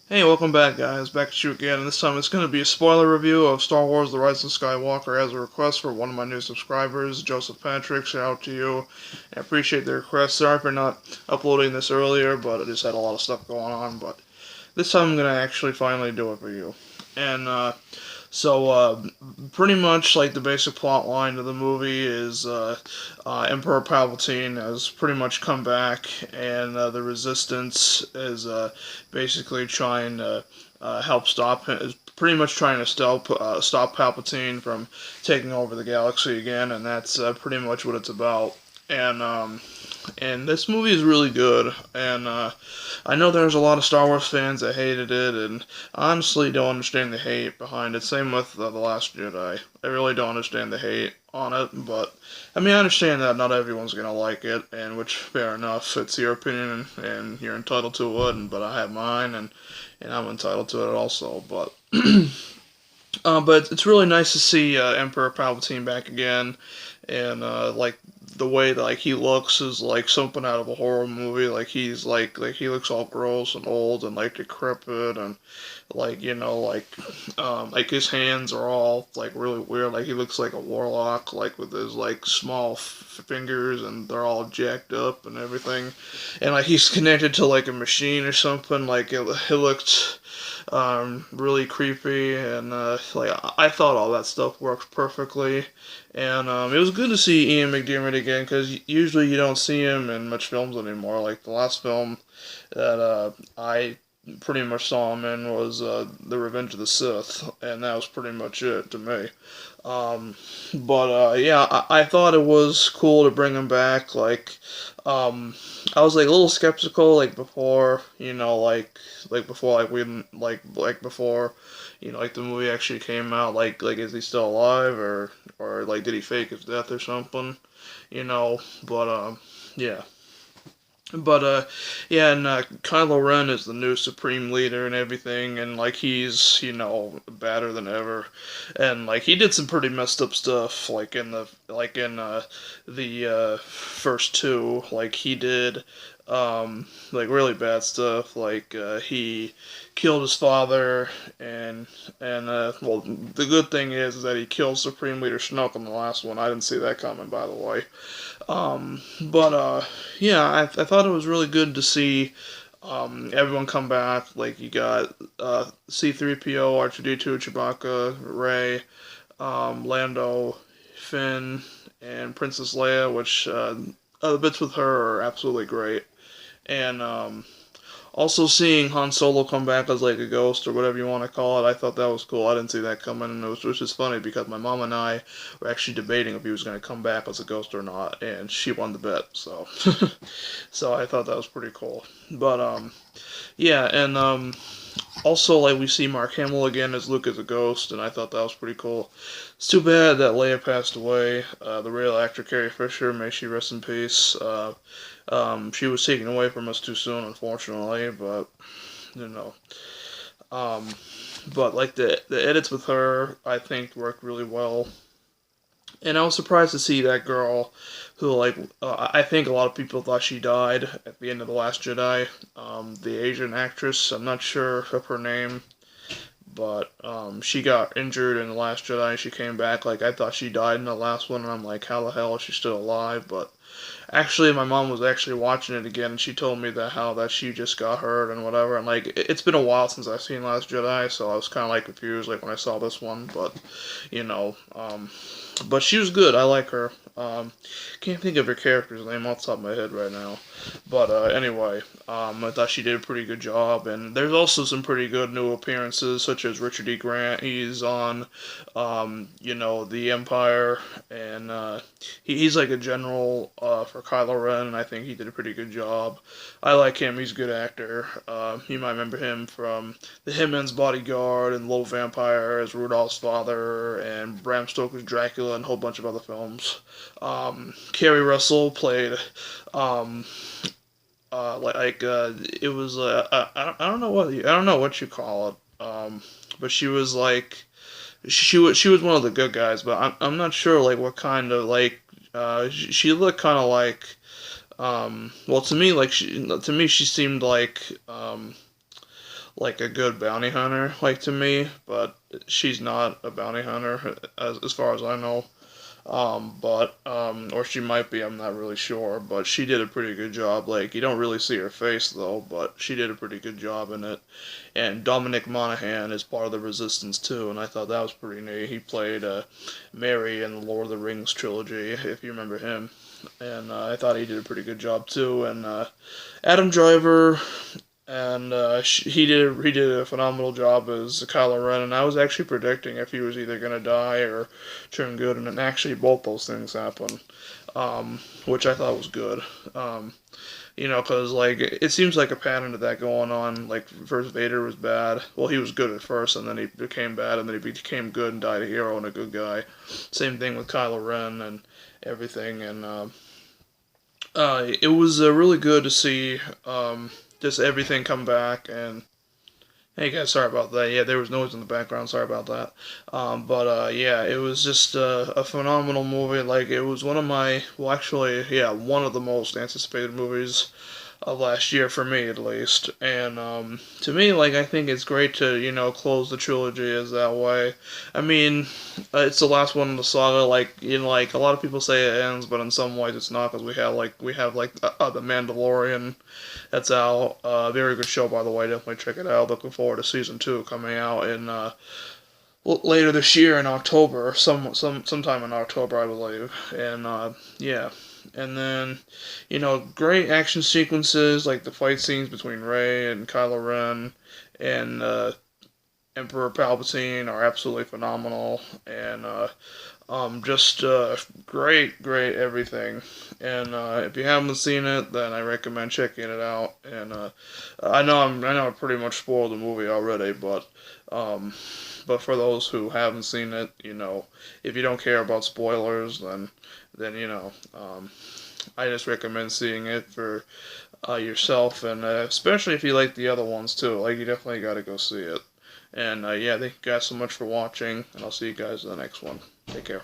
Hey, welcome back, guys. Back at you again, and this time it's going to be a spoiler review of Star Wars The Rise of Skywalker as a request for one of my new subscribers, Joseph Patrick. Shout out to you. I appreciate the request. Sorry for not uploading this earlier, but I just had a lot of stuff going on. But this time I'm going to actually finally do it for you. And pretty much like the basic plot line of the movie is Emperor Palpatine has pretty much come back, and the Resistance is basically trying to help stop him. Is pretty much trying to stop Palpatine from taking over the galaxy again, and that's pretty much what it's about. And this movie is really good, and I know there's a lot of Star Wars fans that hated it, and I honestly don't understand the hate behind it. Same with The Last Jedi. I really don't understand the hate on it, but I mean, I understand that not everyone's gonna like it, and which fair enough. It's your opinion, and you're entitled to it. But I have mine, and I'm entitled to it also. But it's really nice to see Emperor Palpatine back again, and like the way that like he looks is like something out of a horror movie. Like he's like he looks all gross and old and like decrepit, and like his hands are all like really weird. Like he looks like a warlock, like with his like small fingers, and they're all jacked up and everything, and like he's connected to like a machine or something. Like it looked really creepy, and like I thought all that stuff worked perfectly, and it was good to see Ian McDiarmid again because usually you don't see him in much films anymore. Like the last film that I pretty much saw him in was The Revenge of the Sith, and that was pretty much it to me. Yeah, I thought it was cool to bring him back. I was like a little skeptical, like before, like before, like we didn't like before, like the movie actually came out. Like is he still alive, or like did he fake his death or something, you know? But yeah. But yeah, and Kylo Ren is the new supreme leader and everything, and like he's badder than ever, and like he did some pretty messed up stuff, like in the first two, like he did like really bad stuff, like he killed his father, and well, the good thing is that he killed Supreme Leader Snoke in the last one. I didn't see that coming, by the way. Yeah, I thought it was really good to see everyone come back. Like you got C-3PO, R2-D2, Chewbacca, Rey, Lando, Finn, and Princess Leia, which the bits with her are absolutely great. And also seeing Han Solo come back as like a ghost or whatever you want to call it, I thought that was cool. I didn't see that coming, and which is funny because my mom and I were actually debating if he was going to come back as a ghost or not, and she won the bet. So, so I thought that was pretty cool. But yeah, and also like we see Mark Hamill again as Luke as a ghost, and I thought that was pretty cool. It's too bad that Leia passed away. The real actor Carrie Fisher, may she rest in peace. She was taken away from us too soon, unfortunately, but you know. Um, but like the edits with her, I think worked really well, and I was surprised to see that girl, who I think a lot of people thought she died at the end of the Last Jedi. The Asian actress, I'm not sure of her name, but she got injured in the Last Jedi. She came back. Like I thought she died in the last one, and I'm like, how the hell is she still alive? But actually, my mom was actually watching it again, and she told me that she just got hurt and whatever. And like, it's been a while since I've seen Last Jedi, so I was kind of like confused like when I saw this one. But you know, but she was good. I like her. Can't think of her character's name off the top of my head right now. But anyway, I thought she did a pretty good job. And there's also some pretty good new appearances, such as Richard E. Grant. He's on, the Empire, and he's like a general for Kylo Ren, and I think he did a pretty good job. I like him. He's a good actor. You might remember him from The Hitman's Bodyguard and Little Vampire as Rudolph's father, and Bram Stoker's Dracula, and a whole bunch of other films. Kerry Russell played um, it was I don't know what you call it, but she was like she was one of the good guys, but I'm not sure like what kind of like she looked kind of like well to me she seemed like a good bounty hunter, like to me, but she's not a bounty hunter as far as I know. Or she might be, I'm not really sure, but she did a pretty good job. Like, you don't really see her face, though, but she did a pretty good job in it. And Dominic Monaghan is part of the Resistance, too, and I thought that was pretty neat. He played Merry in the Lord of the Rings trilogy, if you remember him. And I thought he did a pretty good job, too. And Adam Driver, and he did a phenomenal job as Kylo Ren, and I was actually predicting if he was either gonna die or turn good, and then actually both those things happened, which I thought was good. Because like it seems like a pattern of that going on. Like first Vader was bad, well he was good at first, and then he became bad, and then he became good and died a hero and a good guy. Same thing with Kylo Ren and everything, and it was really good to see just everything come back. And hey guys, sorry about that. Yeah, there was noise in the background. Sorry about that. Yeah, it was just a phenomenal movie. Like it was one of my, well, actually, yeah, one of the most anticipated movies of last year for me at least. And to me, like I think it's great to close the trilogy as that way. I mean, it's the last one in the saga. Like a lot of people say it ends, but in some ways it's not because we have the Mandalorian that's out. Very good show, by the way. Definitely check it out. Looking forward to season 2 coming out in later this year in October, sometime in October, I believe. And yeah, and then great action sequences like the fight scenes between Rey and Kylo Ren and Emperor Palpatine are absolutely phenomenal, and just great everything. And if you haven't seen it, then I recommend checking it out. And I know I pretty much spoiled the movie already, um, but for those who haven't seen it, if you don't care about spoilers, then I just recommend seeing it for yourself, and especially if you like the other ones too. Like you definitely got to go see it. And yeah, thank you guys so much for watching, and I'll see you guys in the next one. Take care.